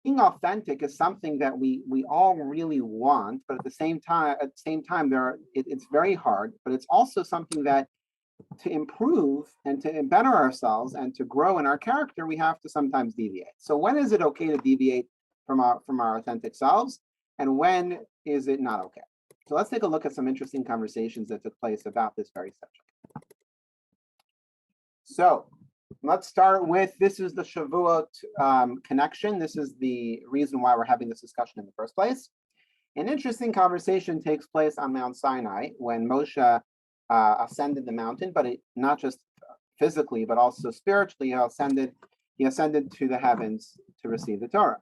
being authentic is something that we all really want, but at the same time, it's very hard. But it's also something that, to improve and to better ourselves and to grow in our character, we have to sometimes deviate. So when is it okay to deviate from our authentic selves, and when is it not okay? So let's take a look at some interesting conversations that took place about this very subject. So let's start with, this is the Shavuot connection. This is the reason why we're having this discussion in the first place. An interesting conversation takes place on Mount Sinai when Moshe ascended the mountain, but not just physically, but also spiritually. He ascended to the heavens to receive the Torah.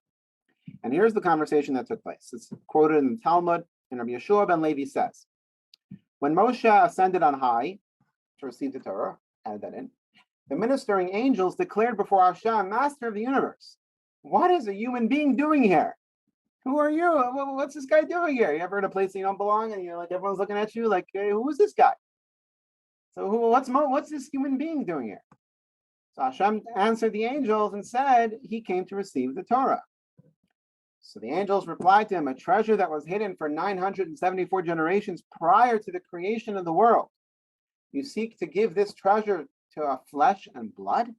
And here's the conversation that took place. It's quoted in the Talmud, and Rabbi Yeshua ben Levi says, when Moshe ascended on high to receive the Torah, add that in, the ministering angels declared before Hashem, Master of the universe, what is a human being doing here? Who are you? What's this guy doing here? You ever in a place you don't belong, and you're like, everyone's looking at you like, hey, who is this guy? So what's this human being doing here? So Hashem answered the angels and said, he came to receive the Torah. So the angels replied to him, a treasure that was hidden for 974 generations prior to the creation of the world. You seek to give this treasure to a flesh and blood?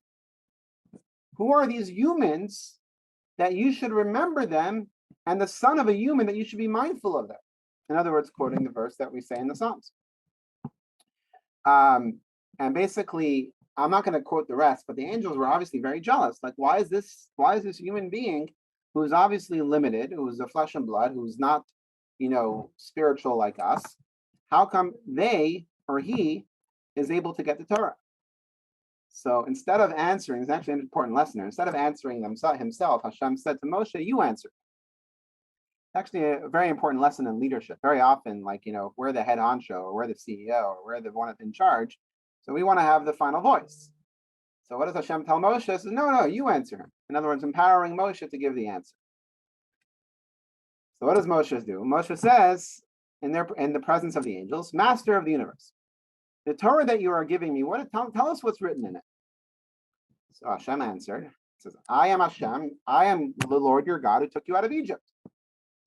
Who are these humans that you should remember them, and the son of a human that you should be mindful of them? In other words, quoting the verse that we say in the Psalms. And basically, I'm not going to quote the rest, but the angels were obviously very jealous. Like, why is this human being who's obviously limited, who's a flesh and blood, who's not, spiritual like us, how come they or he is able to get the Torah? So instead of answering, it's actually an important lesson here. Instead of answering himself, Hashem said to Moshe, you answer. Actually a very important lesson in leadership. Very often, if we're the head honcho, or we're the CEO, or we're the one in charge, so we want to have the final voice. So what does Hashem tell Moshe? He says, no, you answer him. In other words, empowering Moshe to give the answer. So what does Moshe do? Moshe says, in the presence of the angels, Master of the universe, the Torah that you are giving me, tell us what's written in it. So Hashem answered, says, I am Hashem, I am the Lord your God who took you out of Egypt.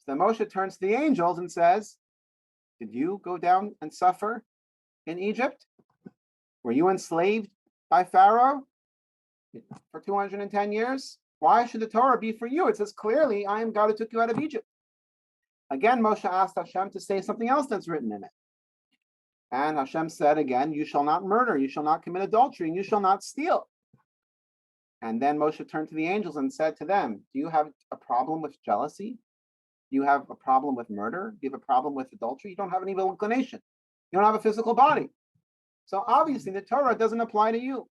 So Moshe turns to the angels and says, did you go down and suffer in Egypt? Were you enslaved by Pharaoh for 210 years? Why should the Torah be for you? It says clearly, I am God who took you out of Egypt. Again, Moshe asked Hashem to say something else that's written in it. And Hashem said again, you shall not murder, you shall not commit adultery, and you shall not steal. And then Moshe turned to the angels and said to them, do you have a problem with jealousy? Do you have a problem with murder? Do you have a problem with adultery? You don't have an evil inclination. You don't have a physical body. So obviously the Torah doesn't apply to you.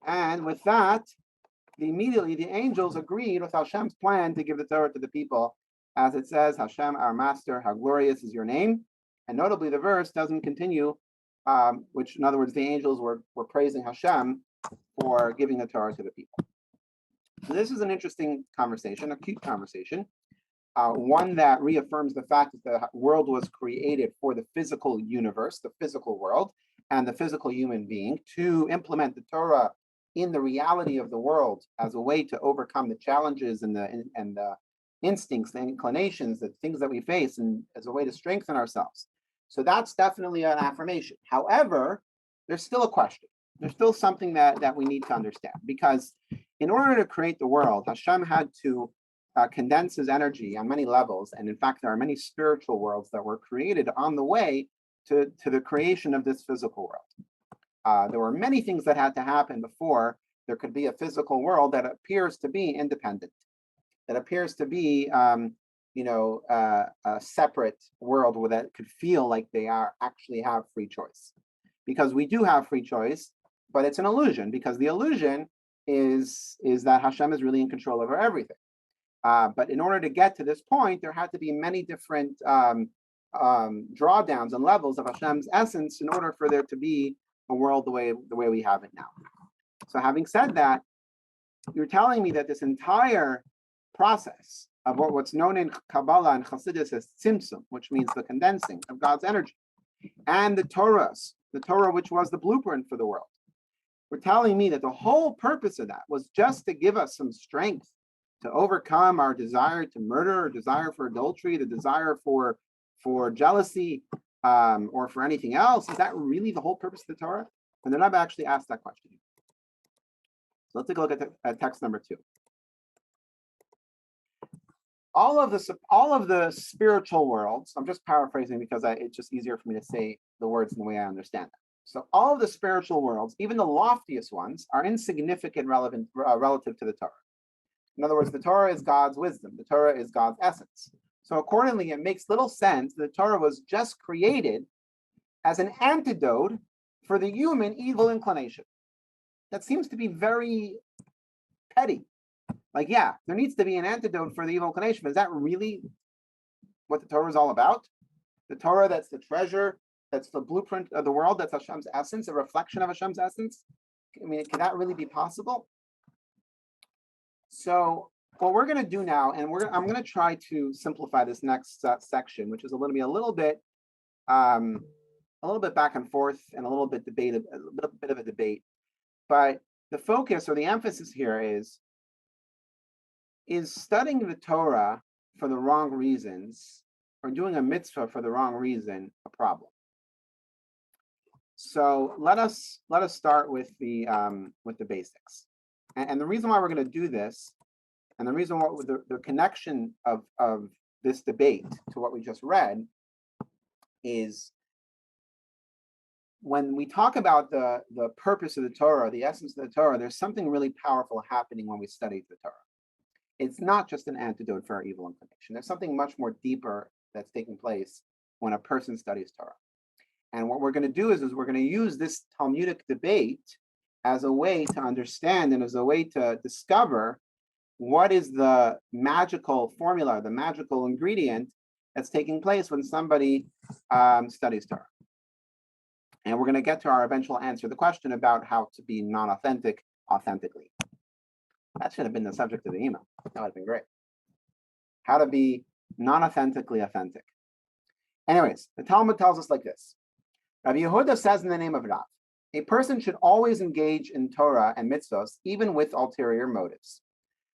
And with that, immediately the angels agreed with Hashem's plan to give the Torah to the people. As it says, Hashem, our master, how glorious is your name. And notably, the verse doesn't continue, which in other words, the angels were praising Hashem for giving the Torah to the people. So this is an interesting conversation, a cute conversation. One that reaffirms the fact that the world was created for the physical universe, the physical world, and the physical human being to implement the Torah in the reality of the world as a way to overcome the challenges and the instincts, the inclinations, the things that we face, and as a way to strengthen ourselves. So that's definitely an affirmation. However, there's still a question. There's still something that we need to understand, because in order to create the world, Hashem had to condense his energy on many levels. And in fact, there are many spiritual worlds that were created on the way to the creation of this physical world. There were many things that had to happen before there could be a physical world that appears to be independent, that appears to be a separate world that could feel like they actually have free choice. Because we do have free choice, but it's an illusion, because the illusion is that Hashem is really in control over everything. But in order to get to this point, there had to be many different drawdowns and levels of Hashem's essence in order for there to be a world the way we have it now. So having said that, you're telling me that this entire process of what's known in Kabbalah and Chassidus as tzimtzum, which means the condensing of God's energy, and the Torah which was the blueprint for the world, we're telling me that the whole purpose of that was just to give us some strength to overcome our desire to murder, or desire for adultery, the desire for jealousy, or for anything else? Is that really the whole purpose of the Torah? And the Rebbe actually asked that question. So let's take a look at text number 2. All of the spiritual worlds, I'm just paraphrasing because it's just easier for me to say the words in the way I understand them. So all of the spiritual worlds, even the loftiest ones, are insignificant relative to the Torah. In other words, the Torah is God's wisdom. The Torah is God's essence. So accordingly, it makes little sense that the Torah was just created as an antidote for the human evil inclination. That seems to be very petty. Like, yeah, there needs to be an antidote for the evil inclination. But is that really what the Torah is all about? The Torah, that's the treasure, that's the blueprint of the world, that's Hashem's essence, a reflection of Hashem's essence? I mean, can that really be possible? So what we're going to do now, and I'm going to try to simplify this next section, which is a little bit back and forth and a little bit of a debate. But the focus or the emphasis here is studying the Torah for the wrong reasons, or doing a mitzvah for the wrong reason, a problem? So let us start with the basics. And the reason why we're going to do this, and the reason why the connection of this debate to what we just read, is when we talk about the purpose of the Torah, the essence of the Torah, there's something really powerful happening when we study the Torah. It's not just an antidote for our evil inclination. There's something much more deeper that's taking place when a person studies Torah. And what we're going to do is we're going to use this Talmudic debate as a way to understand and as a way to discover what is the magical formula, the magical ingredient that's taking place when somebody studies Torah. And we're going to get to our eventual answer to the question about how to be non-authentic authentically. That should have been the subject of the email. That would have been great. How to be non-authentically authentic. Anyways, the Talmud tells us like this. Rabbi Yehuda says in the name of Rav, a person should always engage in Torah and mitzvahs, even with ulterior motives.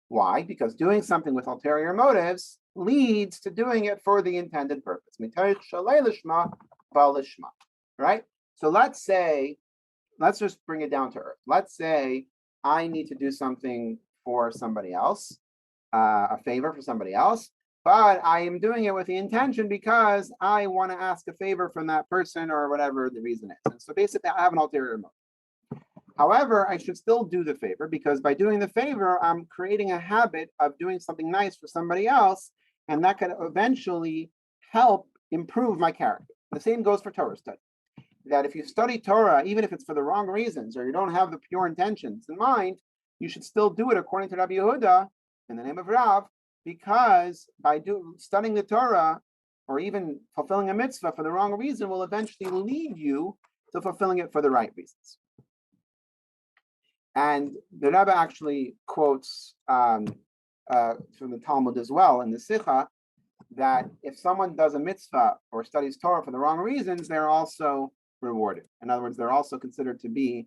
Why? Because doing something with ulterior motives leads to doing it for the intended purpose. Right? So let's just bring it down to earth. Let's say I need to do something for somebody else, a favor for somebody else, but I am doing it with the intention because I want to ask a favor from that person or whatever the reason is. And so basically I have an ulterior motive. However, I should still do the favor because by doing the favor, I'm creating a habit of doing something nice for somebody else, and that could eventually help improve my character. The same goes for Torah study. That if you study Torah, even if it's for the wrong reasons or you don't have the pure intentions in mind, you should still do it according to Rabbi Yehuda in the name of Rav, because by studying the Torah or even fulfilling a mitzvah for the wrong reason will eventually lead you to fulfilling it for the right reasons. And the Rebbe actually quotes from the Talmud as well in the Sikha that if someone does a mitzvah or studies Torah for the wrong reasons, they're also rewarded. In other words, they're also considered to be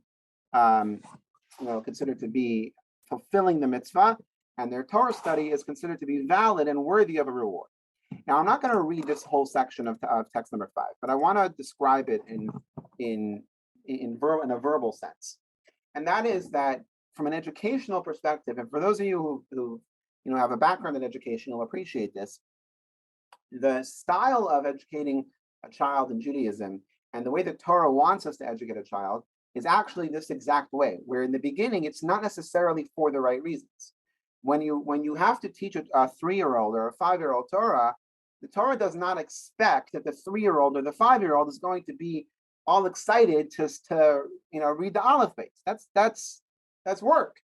fulfilling the mitzvah, and their Torah study is considered to be valid and worthy of a reward. Now, I'm not going to read this whole section of text number 5, but I want to describe it in a verbal sense, and that is that from an educational perspective, and for those of you who have a background in education, you'll appreciate this. The style of educating a child in Judaism and the way that Torah wants us to educate a child is actually this exact way, where in the beginning, it's not necessarily for the right reasons. When you have to teach a 3-year-old or a 5-year-old Torah, the Torah does not expect that the 3-year-old or the 5-year-old is going to be all excited to read the Aleph Beis. That's work.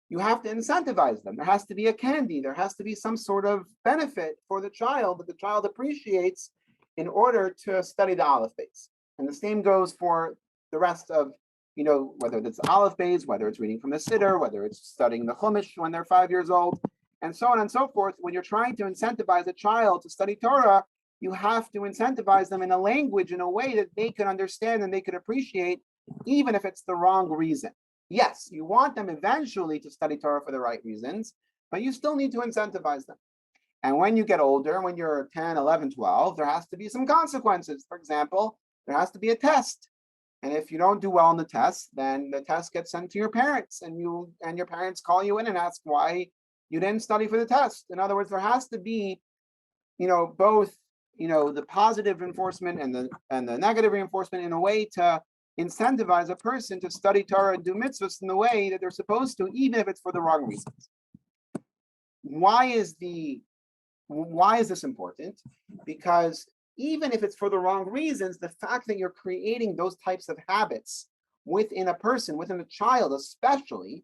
You have to incentivize them. There has to be a candy. There has to be some sort of benefit for the child that the child appreciates in order to study the Aleph Beis. And the same goes for the rest of, whether it's Aleph Beis, whether it's reading from the Siddur, whether it's studying the Chumash when they're 5 years old, and so on and so forth. When you're trying to incentivize a child to study Torah, you have to incentivize them in a language, in a way that they can understand and they can appreciate, even if it's the wrong reason. Yes, you want them eventually to study Torah for the right reasons, but you still need to incentivize them. And when you get older, when you're 10, 11, 12, there has to be some consequences. For example, there has to be a test. And if you don't do well on the test, then the test gets sent to your parents, and your parents call you in and ask why you didn't study for the test. In other words, there has to be, both, the positive reinforcement and the negative reinforcement in a way to incentivize a person to study Torah and do mitzvahs in the way that they're supposed to, even if it's for the wrong reasons. Why is this important? Because even if it's for the wrong reasons, the fact that you're creating those types of habits within a person, within a child especially,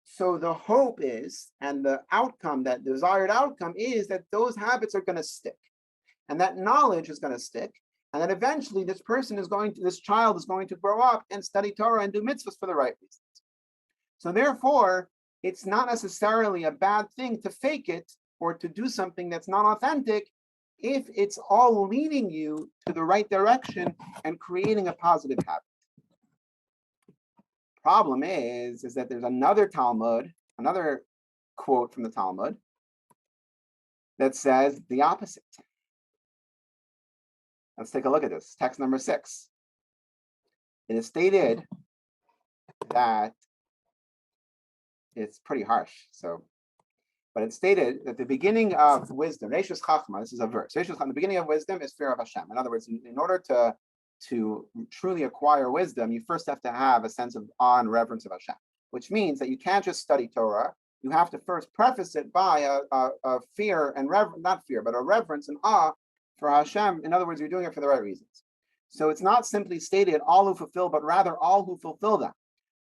so the hope is, and the outcome, that desired outcome is that those habits are going to stick, and that knowledge is going to stick, and that eventually this child is going to grow up and study Torah and do mitzvahs for the right reasons. So therefore, it's not necessarily a bad thing to fake it or to do something that's not authentic if it's all leading you to the right direction and creating a positive habit. Problem is that there's another quote from the Talmud that says the opposite. Let's take a look at this. Text number 6. It is stated that it's pretty harsh. But it's stated that the beginning of wisdom, Reishus Chachma, this is a verse. The beginning of wisdom is fear of Hashem. In other words, in order to truly acquire wisdom, you first have to have a sense of awe and reverence of Hashem, which means that you can't just study Torah. You have to first preface it by a fear and a reverence and awe for Hashem. In other words, you're doing it for the right reasons. So it's not simply stated all who fulfill, but rather all who fulfill them.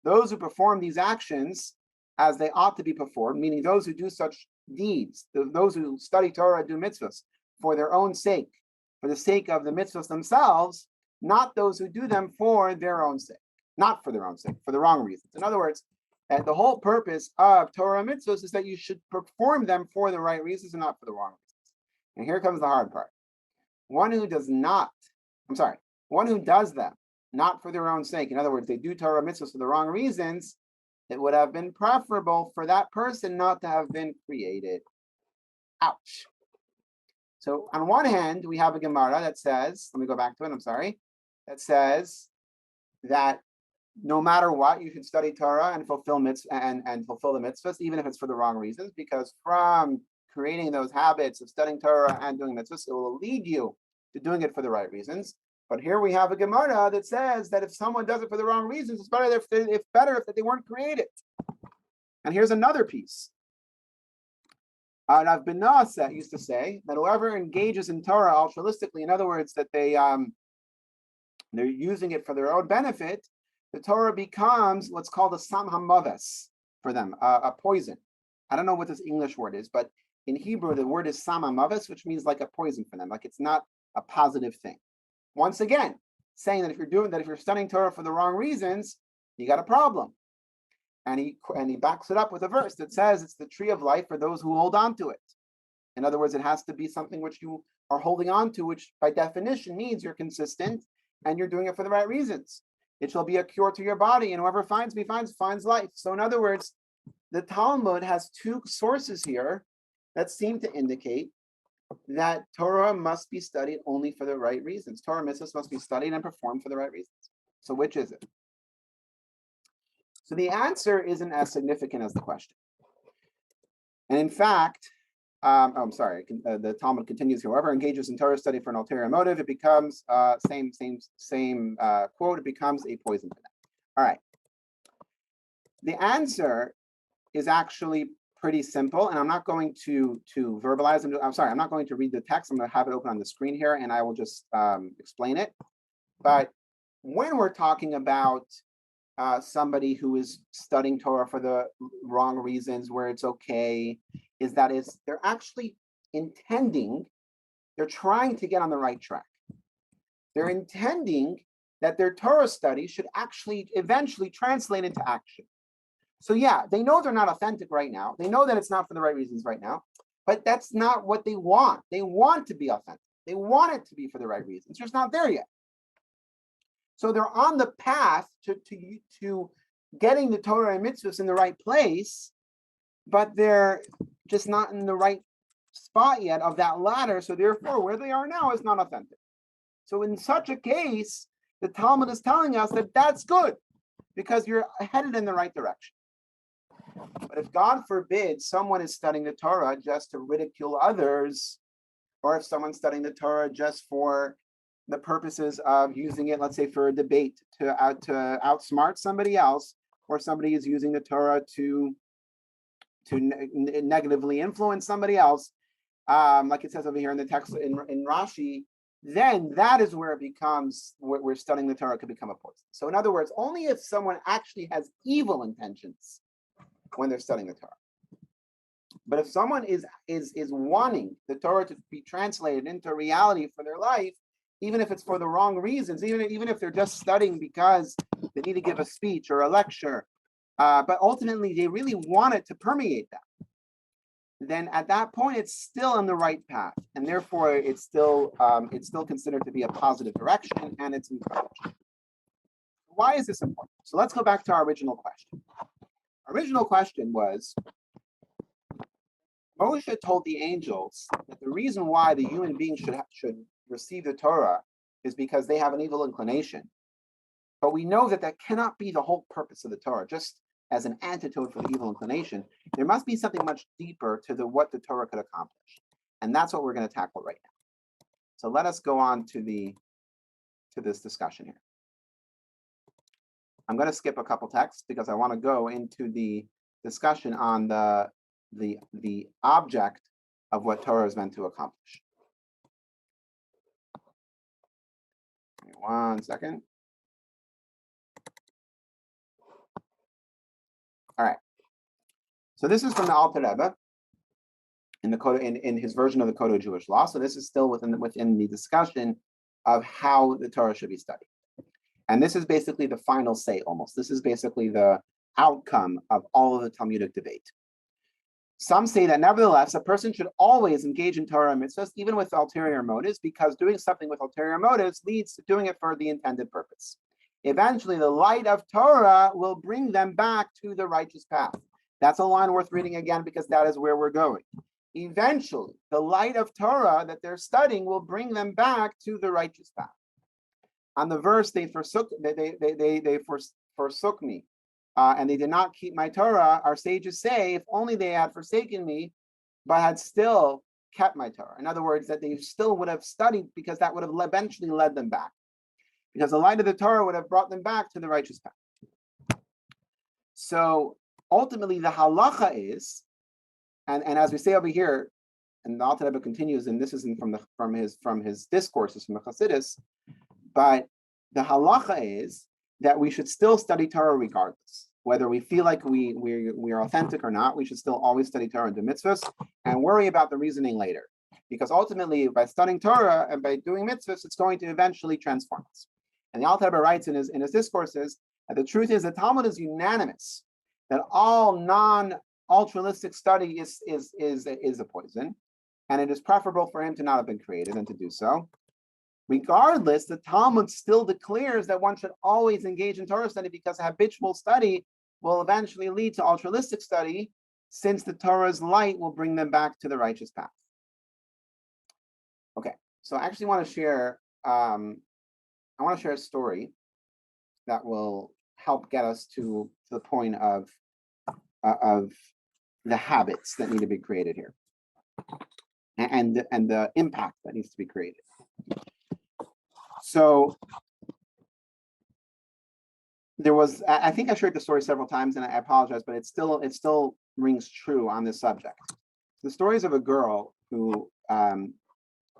Those who perform these actions as they ought to be performed, meaning those who do such deeds, those who study Torah, do mitzvahs for their own sake, for the sake of the mitzvahs themselves, not those who do them for their own sake, not for their own sake, for the wrong reasons. In other words, the whole purpose of Torah and mitzvahs is that you should perform them for the right reasons and not for the wrong reasons. And here comes the hard part. One who does them not for their own sake, in other words, they do Torah mitzvahs for the wrong reasons, it would have been preferable for that person not to have been created. Ouch. So on one hand, we have a Gemara that says, let me go back to it, that says that no matter what, you should study Torah and fulfill and fulfill the mitzvahs, even if it's for the wrong reasons, because from creating those habits of studying Torah and doing mitzvahs, it will lead you to doing it for the right reasons. But here we have a Gemara that says that if someone does it for the wrong reasons, it's better if they weren't created. And here's another piece. Rav Binah used to say that whoever engages in Torah altruistically, in other words, that they're using it for their own benefit, the Torah becomes what's called a sam hamaves for them, a poison. I don't know what this English word is, but in Hebrew the word is sam hamaves, which means like a poison for them, like it's not a positive thing. Once again, saying that if you're studying Torah for the wrong reasons, you got a problem. And he backs it up with a verse that says it's the tree of life for those who hold on to it. In other words, it has to be something which you are holding on to, which by definition means you're consistent and you're doing it for the right reasons. It shall be a cure to your body, and whoever finds me finds life. So in other words, the Talmud has two sources here that seem to indicate that Torah must be studied only for the right reasons. Torah mitzvahs must be studied and performed for the right reasons. So which is it? So the answer isn't as significant as the question. And in fact, the Talmud continues, whoever engages in Torah study for an ulterior motive, it becomes, same quote, it becomes a poison for them. All right. The answer is actually pretty simple, and I'm not going to verbalize them. I'm not going to read the text. I'm going to have it open on the screen here, and I will just explain it. But when we're talking about somebody who is studying Torah for the wrong reasons, where it's okay, they're actually they're trying to get on the right track. They're intending that their Torah study should actually eventually translate into action. So yeah, they know they're not authentic right now. They know that it's not for the right reasons right now, but that's not what they want. They want to be authentic. They want it to be for the right reasons. They're just not there yet. So they're on the path to getting the Torah and mitzvahs in the right place, but they're just not in the right spot yet of that ladder. So therefore, where they are now is not authentic. So in such a case, the Talmud is telling us that that's good because you're headed in the right direction. But if God forbid someone is studying the Torah just to ridicule others, or if someone's studying the Torah just for the purposes of using it, let's say for a debate, to outsmart somebody else, or somebody is using the Torah to negatively influence somebody else, like it says over here in the text in Rashi, then that is where it becomes, where studying the Torah could become a poison. So in other words, only if someone actually has evil intentions when they're studying the Torah. But if someone is wanting the Torah to be translated into reality for their life, even if it's for the wrong reasons, even if they're just studying because they need to give a speech or a lecture, but ultimately they really want it to permeate them, then at that point it's still in the right path, and therefore it's still considered to be a positive direction, and it's encouraged. Why is this important? So let's go back to our original question. Our original question was, Moshe told the angels that the reason why the human being should receive the Torah is because they have an evil inclination. But we know that that cannot be the whole purpose of the Torah, just as an antidote for the evil inclination. There must be something much deeper to what the Torah could accomplish. And that's what we're going to tackle right now. So let us go on to this discussion here. I'm going to skip a couple texts because I want to go into the discussion on the object of what Torah is meant to accomplish. Give me 1 second. All right. So this is from the Alter Rebbe in his version of the Code of Jewish Law. So this is still within the discussion of how the Torah should be studied. And this is basically the final say almost. This is basically the outcome of all of the Talmudic debate. Some say that nevertheless, a person should always engage in Torah and mitzvahs, even with ulterior motives, because doing something with ulterior motives leads to doing it for the intended purpose. Eventually, the light of Torah will bring them back to the righteous path. That's a line worth reading again, because that is where we're going. Eventually, the light of Torah that they're studying will bring them back to the righteous path. On the verse, they forsook me, and they did not keep my Torah. Our sages say, if only they had forsaken me, but had still kept my Torah. In other words, that they still would have studied, because that would have eventually led them back. Because the light of the Torah would have brought them back to the righteous path. So ultimately, the halacha is, and as we say over here, and the Alter Rebbe continues, and this isn't from his discourses from the Chassidus, but the halacha is that we should still study Torah regardless. Whether we feel like we are authentic or not, we should still always study Torah and do mitzvahs and worry about the reasoning later. Because ultimately, by studying Torah and by doing mitzvahs, it's going to eventually transform us. And the Alter Rebbe writes in his discourses that the truth is the Talmud is unanimous that all non-altruistic study is a poison, and it is preferable for him to not have been created than to do so. Regardless, the Talmud still declares that one should always engage in Torah study, because habitual study will eventually lead to altruistic study, since the Torah's light will bring them back to the righteous path. Okay, so I actually want to share a story that will help get us to the point of the habits that need to be created here, and the impact that needs to be created. So there was, I think I shared the story several times, and I apologize, but it still rings true on this subject. The story is of a girl who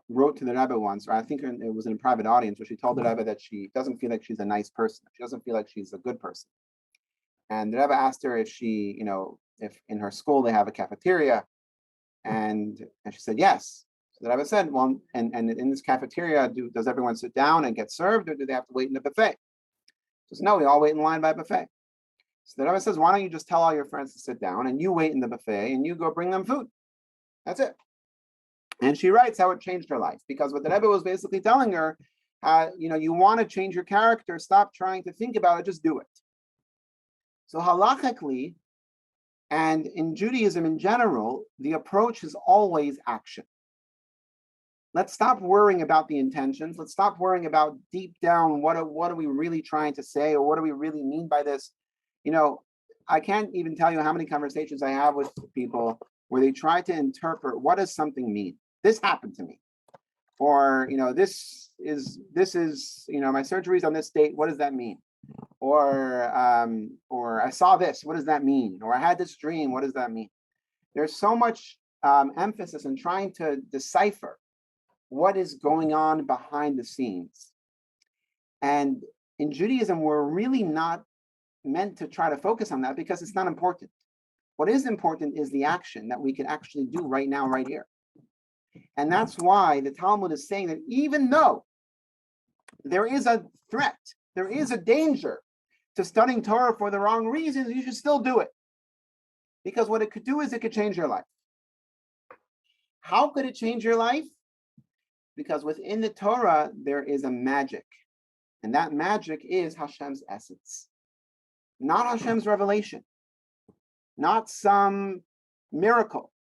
wrote to the Rebbe once, or I think it was in a private audience, where she told the Rebbe that she doesn't feel like she's a nice person. She doesn't feel like she's a good person. And the Rebbe asked her if she, if in her school they have a cafeteria, and she said yes. So the Rebbe said, well, and in this cafeteria, does everyone sit down and get served, or do they have to wait in the buffet? She says, no, we all wait in line by buffet. So the Rebbe says, why don't you just tell all your friends to sit down, and you wait in the buffet, and you go bring them food. That's it. And she writes how it changed her life, because what the Rebbe was basically telling her, you want to change your character, stop trying to think about it, just do it. So halachically, And in Judaism in general, the approach is always action. Let's stop worrying about the intentions. Let's stop worrying about deep down what are we really trying to say, or what do we really mean by this. I can't even tell you how many conversations I have with people where they try to interpret, what does something mean? This happened to me. Or, this is, my surgery's on this date. What does that mean? Or I saw this. What does that mean? Or I had this dream. What does that mean? There's so much emphasis in trying to decipher what is going on behind the scenes. And in Judaism, we're really not meant to try to focus on that, because it's not important. What is important is the action that we can actually do right now, right here. And that's why the Talmud is saying that even though there is a threat, there is a danger to studying Torah for the wrong reasons, you should still do it. Because what it could do is it could change your life. How could it change your life? Because within the Torah, there is a magic. And that magic is Hashem's essence. Not Hashem's revelation. Not some miracle.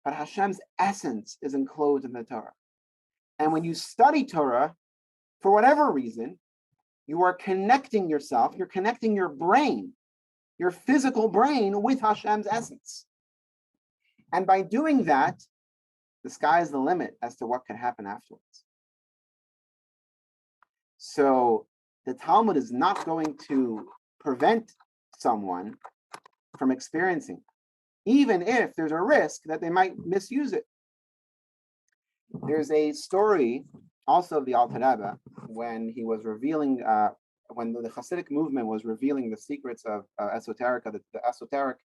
But Hashem's essence is enclosed in the Torah. And when you study Torah, for whatever reason, you are connecting yourself, you're connecting your brain, your physical brain, with Hashem's essence. And by doing that, the sky is the limit as to what can happen afterwards. So the Talmud is not going to prevent someone from experiencing, even if there's a risk that they might misuse it. There's a story also of the Alter Rebbe when he was revealing, when the Hasidic movement was revealing the secrets of esoterica, the esoteric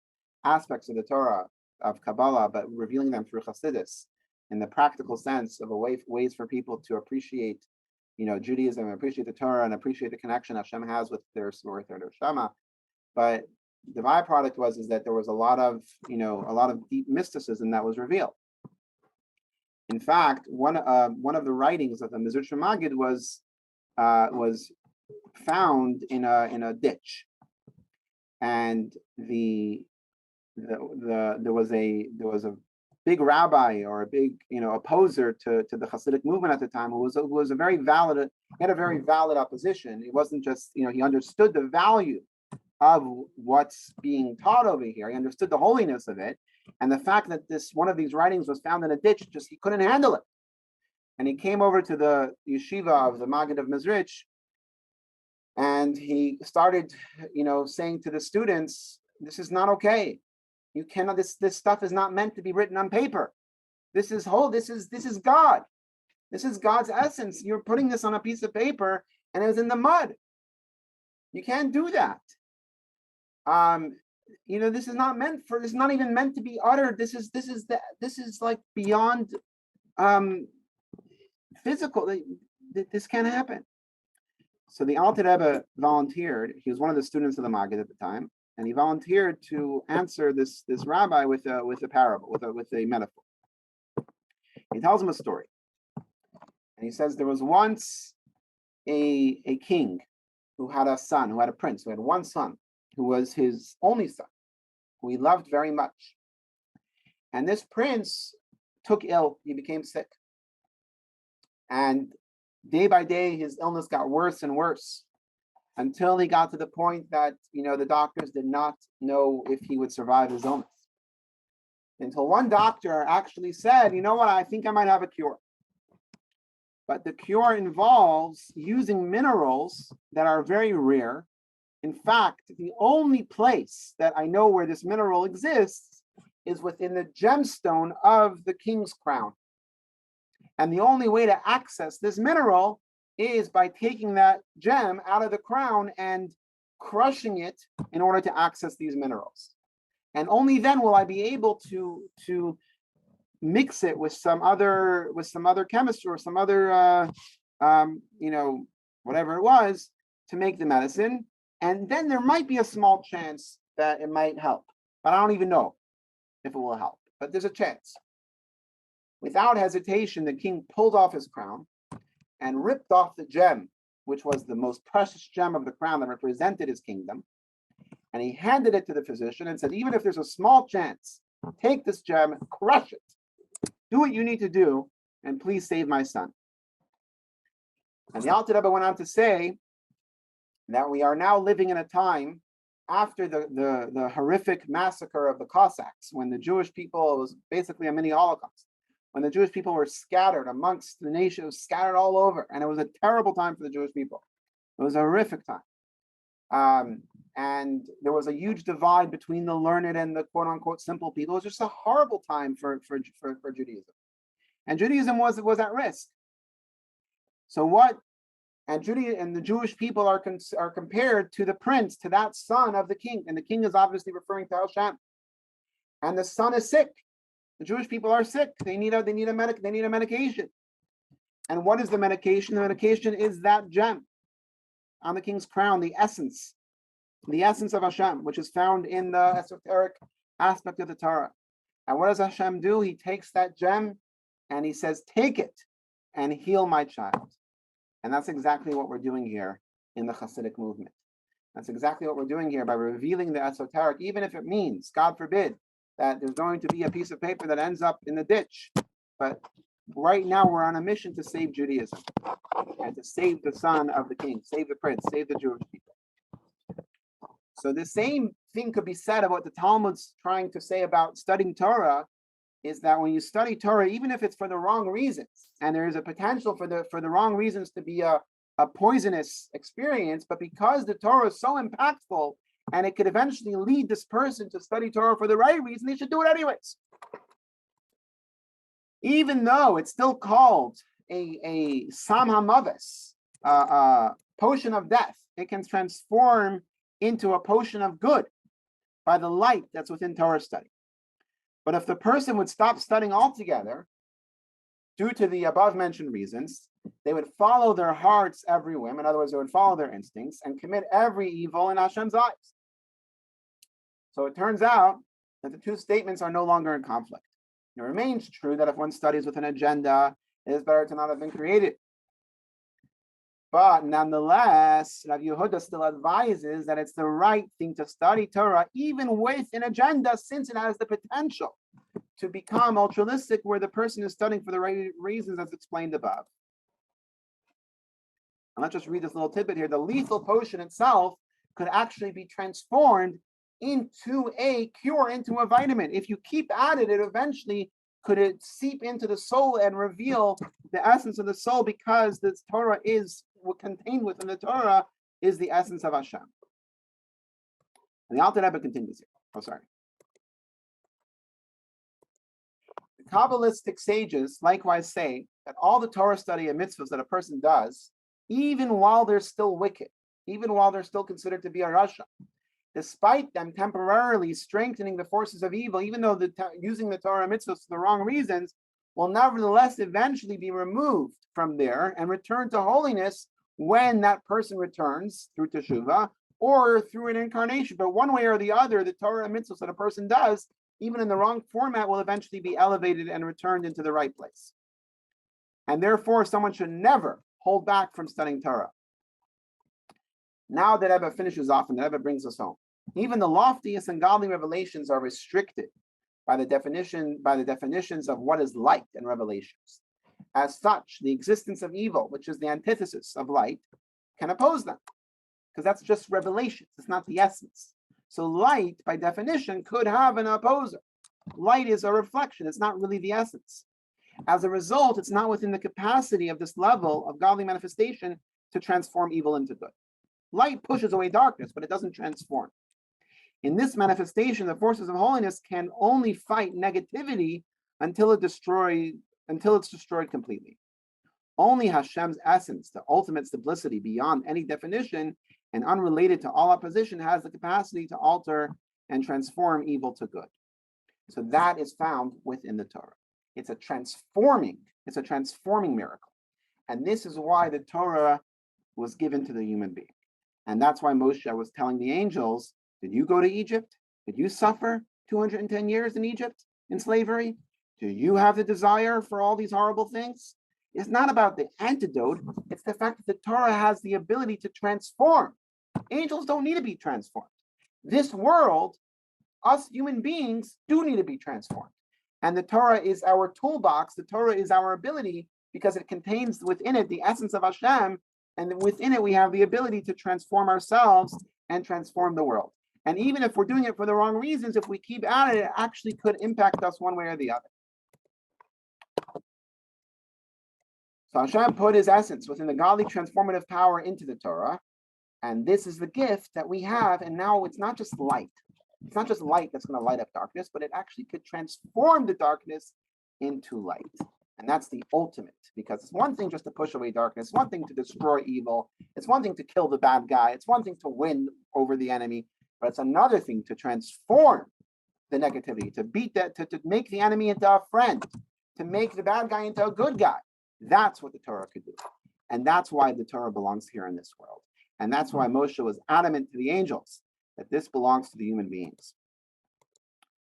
aspects of the Torah, of Kabbalah, but revealing them through Hasidus in the practical sense of ways for people to appreciate, Judaism, appreciate the Torah, and appreciate the connection Hashem has with their Shema. But the byproduct is that there was a lot of deep mysticism that was revealed. In fact, one of the writings of the Mizrach Magid was found in a ditch, and there was a big rabbi, or a big opposer to the Hasidic movement at the time, who was a very valid, he had a very valid opposition. It wasn't just he understood the value of what's being taught over here. He understood the holiness of it, and the fact that one of these writings was found in a ditch, he couldn't handle it. And he came over to the yeshiva of the Maggid of Mizrich, and he started, saying to the students, "This is not okay. You cannot. This stuff is not meant to be written on paper. This is This is God. This is God's essence. You're putting this on a piece of paper, and it was in the mud. You can't do that. This is not meant for. This is not even meant to be uttered. This is like beyond physical. This can't happen." So the Alter Rebbe volunteered. He was one of the students of the Maggid at the time, and he volunteered to answer this rabbi with a parable, with a metaphor. He tells him a story, and he says there was once a king who had a son, who had a prince, who had one son, who was his only son, who he loved very much. And this prince took ill. He became sick. And day by day, his illness got worse and worse, until he got to the point that, the doctors did not know if he would survive his illness. Until one doctor actually said, "You know what, I think I might have a cure." But the cure involves using minerals that are very rare. In fact, the only place that I know where this mineral exists is within the gemstone of the king's crown. And the only way to access this mineral is by taking that gem out of the crown and crushing it in order to access these minerals. And only then will I be able to mix it with some other chemistry, or some other whatever it was, to make the medicine. And then there might be a small chance that it might help, but I don't even know if it will help, but there's a chance. Without hesitation, the king pulled off his crown and ripped off the gem, which was the most precious gem of the crown that represented his kingdom, And he handed it to the physician and said, even if there's a small chance, take this gem, crush it, do what you need to do, and please save my son. And the Alter Rebbe went on to say that we are now living in a time after the horrific massacre of the Cossacks, when the Jewish people, it was basically a mini Holocaust, when the Jewish people were scattered amongst the nation, scattered all over, and it was a terrible time for the Jewish people. It was a horrific time. And there was a huge divide between the learned and the quote unquote simple people. It was just a horrible time for Judaism. And Judaism was at risk. So what? And the Jewish people are compared to the prince, to that son of the king. And the king is obviously referring to Hashem. And the son is sick. The Jewish people are sick. They need a medication. And what is the medication? The medication is that gem on the king's crown, the essence of Hashem, which is found in the esoteric aspect of the Torah. And what does Hashem do? He takes that gem and he says, take it and heal my child. And that's exactly what we're doing here in the Hasidic movement. That's exactly what we're doing here by revealing the esoteric, even if it means, God forbid, that there's going to be a piece of paper that ends up in the ditch. But right now we're on a mission to save Judaism and to save the son of the king, save the prince, save the Jewish people. So the same thing could be said about the Talmud's trying to say about studying Torah, is that when you study Torah, even if it's for the wrong reasons, and there is a potential for the wrong reasons to be a poisonous experience, but because the Torah is so impactful and it could eventually lead this person to study Torah for the right reason, they should do it anyways. Even though it's still called a Sam HaMaves, a potion of death, it can transform into a potion of good by the light that's within Torah study. But if the person would stop studying altogether, due to the above mentioned reasons, they would follow their heart's every whim. In other words, they would follow their instincts and commit every evil in Hashem's eyes. So it turns out that the two statements are no longer in conflict. It remains true that if one studies with an agenda, it is better to not have been created. But nonetheless, Rav Yehuda still advises that it's the right thing to study Torah, even with an agenda, since it has the potential to become altruistic, where the person is studying for the right reasons, as explained above. And let's just read this little tidbit here. The lethal potion itself could actually be transformed into a cure, into a vitamin. If you keep at it, it eventually could it seep into the soul and reveal the essence of the soul, because this Torah is what contained within the Torah is the essence of Hashem. And the Alter Rebbe continues here. Oh, sorry. The Kabbalistic sages likewise say that all the Torah study and mitzvahs that a person does, even while they're still wicked, even while they're still considered to be a rasha, despite them temporarily strengthening the forces of evil, even though using the Torah and mitzvahs for the wrong reasons, will nevertheless eventually be removed from there and return to holiness when that person returns through teshuvah or through an incarnation. But one way or the other, the Torah and mitzvahs that a person does, even in the wrong format, will eventually be elevated and returned into the right place. And therefore, someone should never hold back from studying Torah. Now that Rebbe finishes off and the Rebbe brings us home. Even the loftiest and godly revelations are restricted by the definitions of what is light and revelations. As such, the existence of evil, which is the antithesis of light, can oppose them, because that's just revelations. It's not the essence. So light, by definition, could have an opposer. Light is a reflection. It's not really the essence. As a result, it's not within the capacity of this level of godly manifestation to transform evil into good. Light pushes away darkness, but it doesn't transform. In this manifestation, the forces of holiness can only fight negativity until it's destroyed completely. Only Hashem's essence, the ultimate simplicity beyond any definition and unrelated to all opposition, has the capacity to alter and transform evil to good. So that is found within the Torah. It's a transforming miracle. And this is why the Torah was given to the human being. And that's why Moshe was telling the angels, did you go to Egypt? Did you suffer 210 years in Egypt in slavery? Do you have the desire for all these horrible things? It's not about the antidote. It's the fact that the Torah has the ability to transform. Angels don't need to be transformed. this world, us human beings, do need to be transformed. And the Torah is our toolbox. The Torah is our ability because it contains within it the essence of Hashem. And within it, we have the ability to transform ourselves and transform the world. And even if we're doing it for the wrong reasons, if we keep at it, it actually could impact us one way or the other. So Hashem put his essence within the godly transformative power into the Torah. And this is the gift that we have. And now it's not just light. It's not just light that's going to light up darkness, but it actually could transform the darkness into light. And that's the ultimate, because it's one thing just to push away darkness, one thing to destroy evil, it's one thing to kill the bad guy, it's one thing to win over the enemy, but it's another thing to transform the negativity, to beat that, to make the enemy into a friend, to make the bad guy into a good guy. That's what the Torah could do. And that's why the Torah belongs here in this world. And that's why Moshe was adamant to the angels that this belongs to the human beings.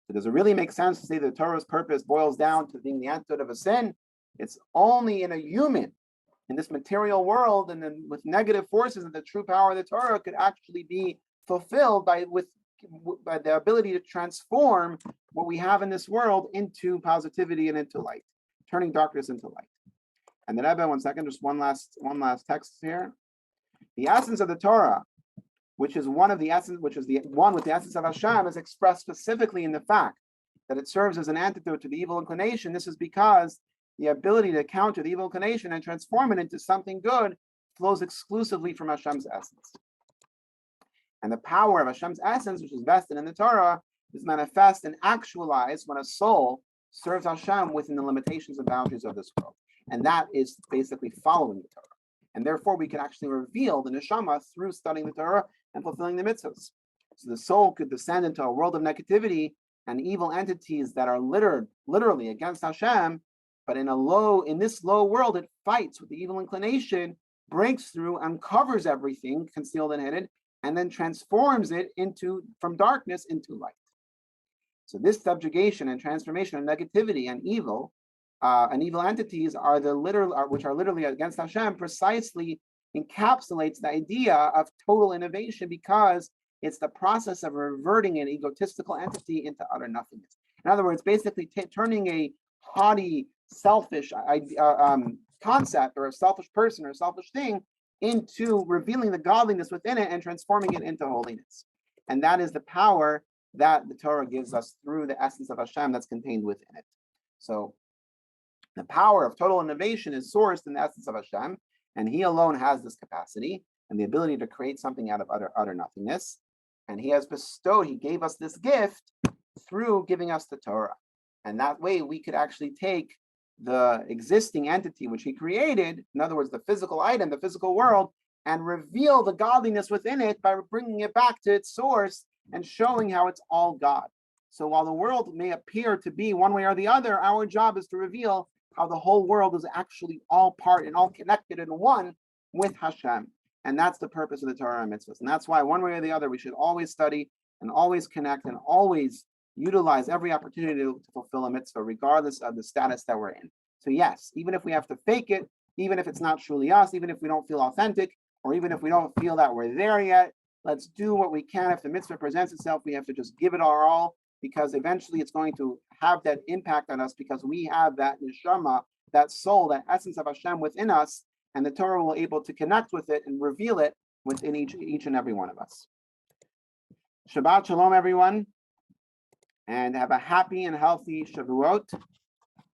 So does it really make sense to say that the Torah's purpose boils down to being the antidote of a sin? It's only in a human, in this material world, and then with negative forces, that the true power of the Torah could actually be fulfilled by the ability to transform what we have in this world into positivity and into light, turning darkness into light. And then, Rebbe, 1 second, just one last text here. The essence of the Torah, which is one of the essence, which is the one with the essence of Hashem, is expressed specifically in the fact that it serves as an antidote to the evil inclination. This is because the ability to counter the evil inclination and transform it into something good flows exclusively from Hashem's essence. And the power of Hashem's essence, which is vested in the Torah, is manifest and actualized when a soul serves Hashem within the limitations and boundaries of this world. And that is basically following the Torah. And therefore, we can actually reveal the neshama through studying the Torah and fulfilling the mitzvahs. So the soul could descend into a world of negativity and evil entities that are literally against Hashem. But in this low world, it fights with the evil inclination, breaks through, uncovers everything concealed and hidden, and then transforms it from darkness into light. So this subjugation and transformation of negativity and evil entities which are literally against Hashem, precisely encapsulates the idea of total innovation, because it's the process of reverting an egotistical entity into utter nothingness. In other words, basically turning a haughty, selfish concept or a selfish person or a selfish thing into revealing the godliness within it and transforming it into holiness. And that is the power that the Torah gives us through the essence of Hashem that's contained within it. So the power of total innovation is sourced in the essence of Hashem, and He alone has this capacity and the ability to create something out of utter nothingness. And He gave us this gift through giving us the Torah. And that way we could actually take the existing entity which He created, in other words, the physical item, the physical world, and reveal the godliness within it by bringing it back to its source and showing how it's all God. So while the world may appear to be one way or the other, our job is to reveal how the whole world is actually all part and all connected in one with Hashem. And that's the purpose of the Torah and mitzvahs. And that's why one way or the other, we should always study and always connect and always utilize every opportunity to fulfill a mitzvah, regardless of the status that we're in. So yes, even if we have to fake it, even if it's not truly us, even if we don't feel authentic, or even if we don't feel that we're there yet, let's do what we can. If the mitzvah presents itself, we have to just give it our all, because eventually it's going to have that impact on us, because we have that neshama, that soul, that essence of Hashem within us, and the Torah will be able to connect with it and reveal it within each and every one of us. Shabbat Shalom, everyone, and have a happy and healthy Shavuot.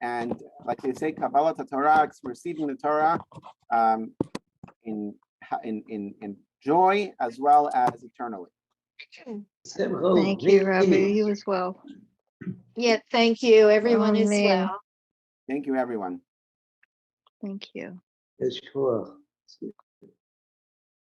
And like they say, Kabbalah Torah, receiving the Torah in joy as well as eternally. Thank you, Rabbi. You as well. Yeah, thank you, everyone as Amen. well. Thank you, everyone. Thank you.